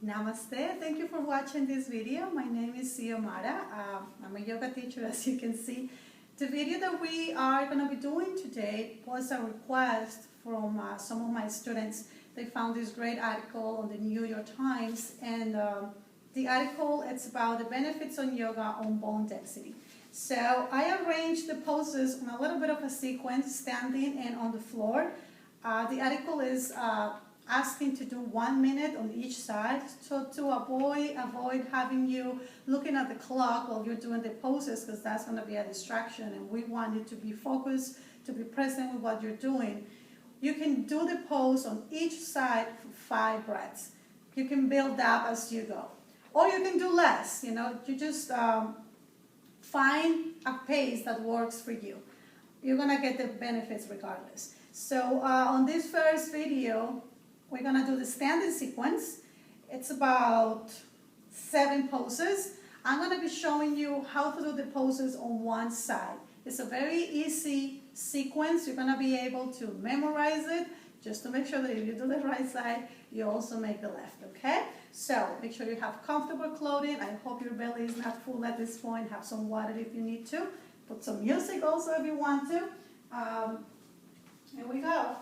Namaste. Thank you for watching this video. My name is Xiomara. I'm a yoga teacher, as you can see. The video that we are going to be doing today was a request from some of my students. They found this great article on the New York Times, and the article it's about the benefits on yoga on bone density. So I arranged the poses in a little bit of a sequence, standing and on the floor. The article is asking to do 1 minute on each side, so to avoid having you looking at the clock while you're doing the poses, because that's going to be a distraction, and we want you to be focused, to be present with what you're doing. You can do the pose on each side for 5 breaths. You can build up as you go, or you can do less. You just find a pace that works for you. You're going to get the benefits regardless. So on this first video, we're going to do the standing sequence. It's about 7 poses. I'm going to be showing you how to do the poses on one side. It's a very easy sequence. You're going to be able to memorize it, just to make sure that if you do the right side, you also make the left, okay? So make sure you have comfortable clothing. I hope your belly is not full at this point. Have some water if you need to. Put some music also if you want to. Here we go.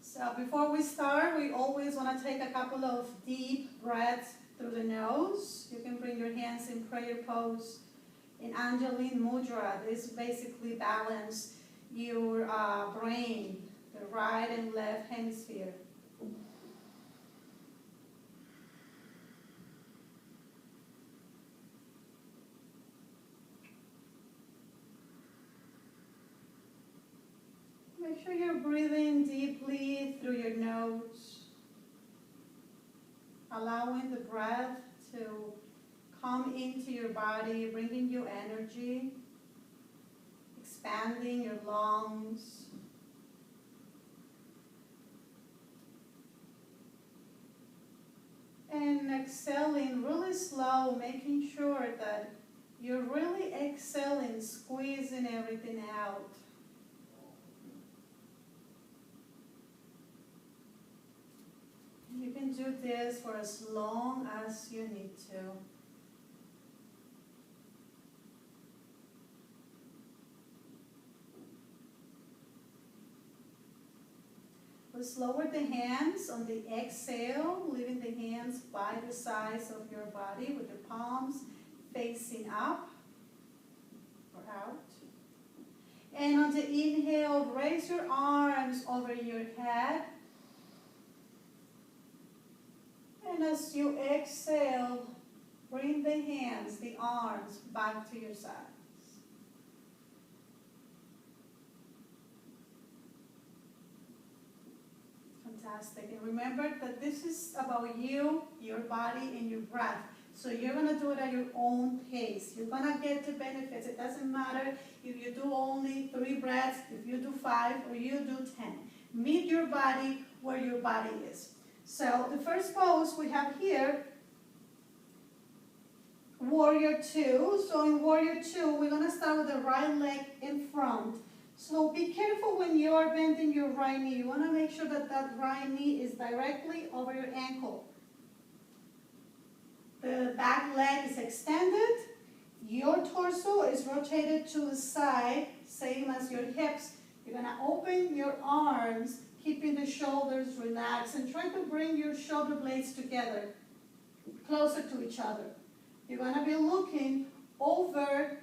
So before we start, we always want to take a couple of deep breaths through the nose. You can bring your hands in prayer pose. In Anjali Mudra, this basically balance your brain, the right and left hemisphere. Make sure you're breathing deeply through your nose, allowing the breath to come into your body, bringing you energy, expanding your lungs. And exhaling really slow, making sure that you're really exhaling, squeezing everything out. You can do this for as long as you need to. Let's lower the hands on the exhale, leaving the hands by the sides of your body with the palms facing up or out. And on the inhale, raise your arms over your head. And as you exhale, bring the hands, the arms back to your sides. Fantastic. And remember that this is about you, your body, and your breath. So you're going to do it at your own pace. You're going to get the benefits. It doesn't matter if you do only 3 breaths, if you do 5, or you do 10. Meet your body where your body is. So the first pose we have here, Warrior 2. So in Warrior 2, we're going to start with the right leg in front. So be careful when you are bending your right knee. You want to make sure that that right knee is directly over your ankle. The back leg is extended. Your torso is rotated to the side, same as your hips. You're going to open your arms, keeping the shoulders relaxed, and try to bring your shoulder blades together, closer to each other. You're going to be looking over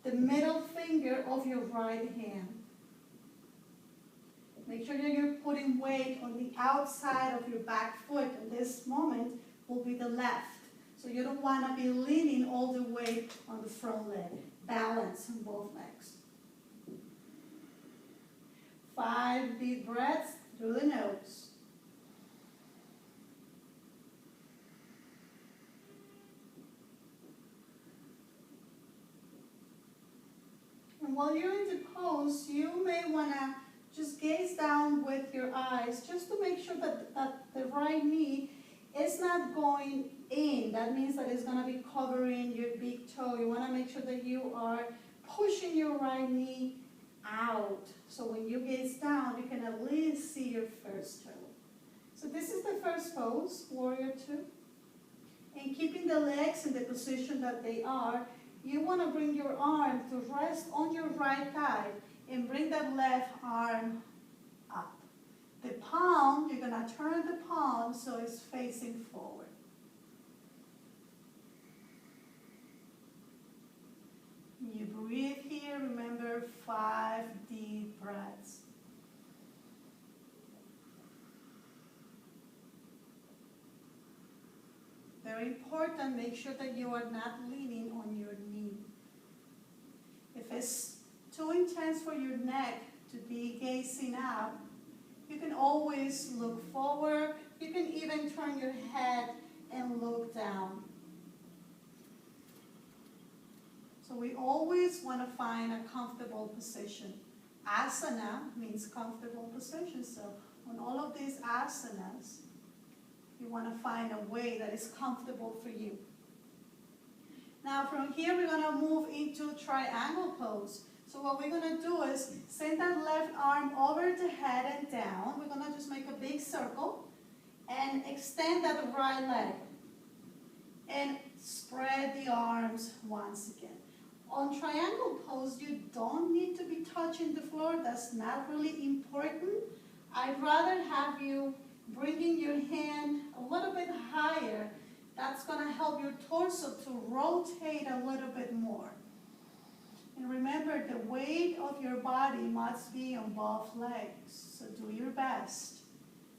the middle finger of your right hand. Make sure that you're putting weight on the outside of your back foot. In this moment will be the left. So you don't want to be leaning all the way on the front leg. Balance on both legs. 5 deep breaths through the nose. And while you're in the pose, you may want to just gaze down with your eyes, just to make sure that the right knee is not going in. That means that it's going to be covering your big toe. You want to make sure that you are pushing your right knee out. So when you gaze down, you can at least see your first toe. So this is the first pose, Warrior Two. And keeping the legs in the position that they are, you want to bring your arm to rest on your right thigh and bring that left arm up. The palm, you're going to turn the palm so it's facing forward. You breathe here, remember 5 deep breaths. Very important, make sure that you are not leaning on your knee. If it's too intense for your neck to be gazing up, you can always look forward. You can even turn your head and look down. So we always want to find a comfortable position. Asana means comfortable position. So on all of these asanas, you want to find a way that is comfortable for you. Now from here, we're going to move into triangle pose. So what we're going to do is send that left arm over the head and down. We're going to just make a big circle and extend that right leg. And spread the arms once again. On triangle pose, you don't need to be touching the floor. That's not really important. I'd rather have you bringing your hand a little bit higher. That's going to help your torso to rotate a little bit more. And remember, the weight of your body must be on both legs. So do your best.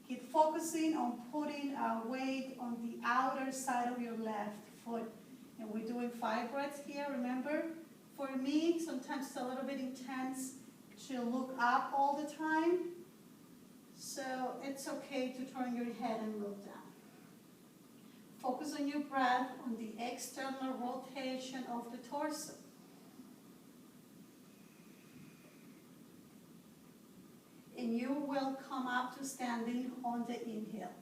Keep focusing on putting weight on the outer side of your left foot. And we're doing 5 breaths here, remember? For me, sometimes it's a little bit intense to look up all the time. So it's okay to turn your head and look down. Focus on your breath, on the external rotation of the torso. And you will come up to standing on the inhale.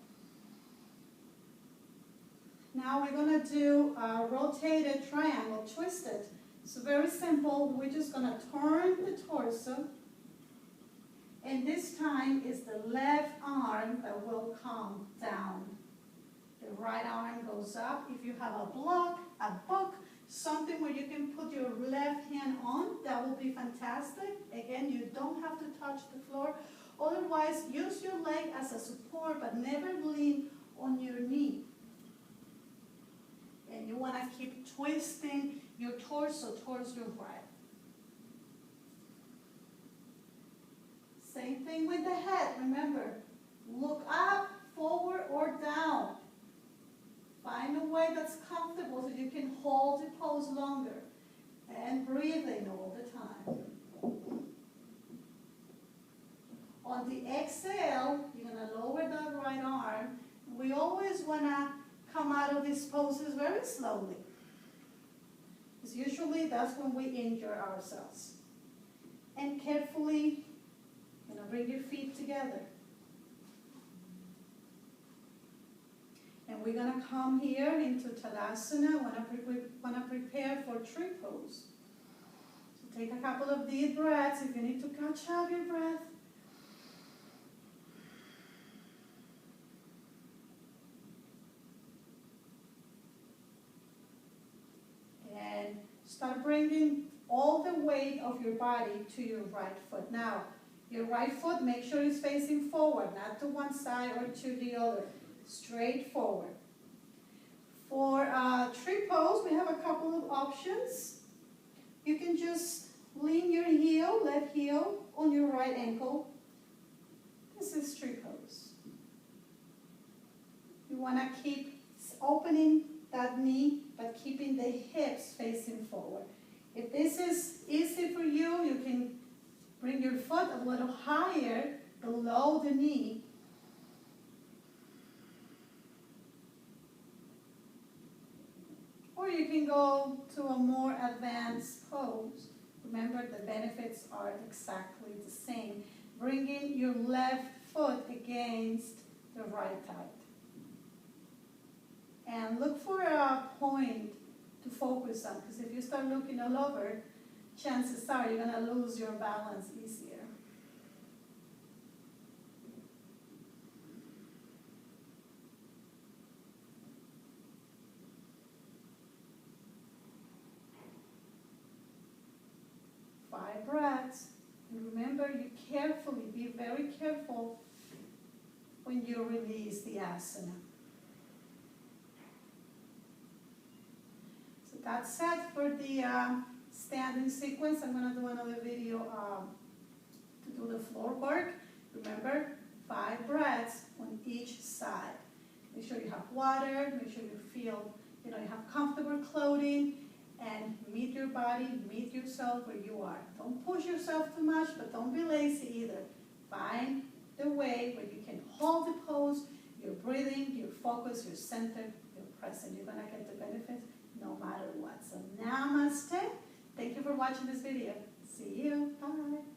Now we're going to do a rotated triangle, twisted. So very simple. We're just going to turn the torso. And this time is the left arm that will come down. The right arm goes up. If you have a block, a book, something where you can put your left hand on, that will be fantastic. Again, you don't have to touch the floor. Otherwise, use your leg as a support, but never lean on your knee. And you want to keep twisting your torso towards your right. Same thing with the head. Remember, look up, forward, or down. Find a way that's comfortable so you can hold the pose longer. And breathing all the time. On the exhale, you're going to lower that right arm. We always want to come out of these poses very slowly. Because usually that's when we injure ourselves. And carefully, bring your feet together. And we're going to come here into Tadasana. Want to prepare for tree pose. So take a couple of deep breaths. If you need to catch up your breath. And start bringing all the weight of your body to your right foot. Now, your right foot, make sure it's facing forward, not to one side or to the other. Straight forward. For tree pose, we have a couple of options. You can just lean your heel, left heel, on your right ankle. This is tree pose. You want to keep opening that knee, but keeping the hips facing forward. If this is easy for you, you can bring your foot a little higher below the knee. Or you can go to a more advanced pose. Remember, the benefits are exactly the same. Bringing your left foot against the right thigh. And look for a point to focus on, because if you start looking all over, chances are you're gonna lose your balance easier. Five breaths. And remember, you carefully, be very careful when you release the asana. So that's it for the standing sequence. I'm going to do another video to do the floor work. Remember, 5 breaths on each side. Make sure you have water, make sure you feel, you have comfortable clothing, and meet your body, meet yourself where you are. Don't push yourself too much, but don't be lazy either. Find the way where you can hold the pose, you're breathing, you're focused, you're centered, you're present. You're gonna get the benefits no matter what. So namaste. Thank you for watching this video. See you. Bye.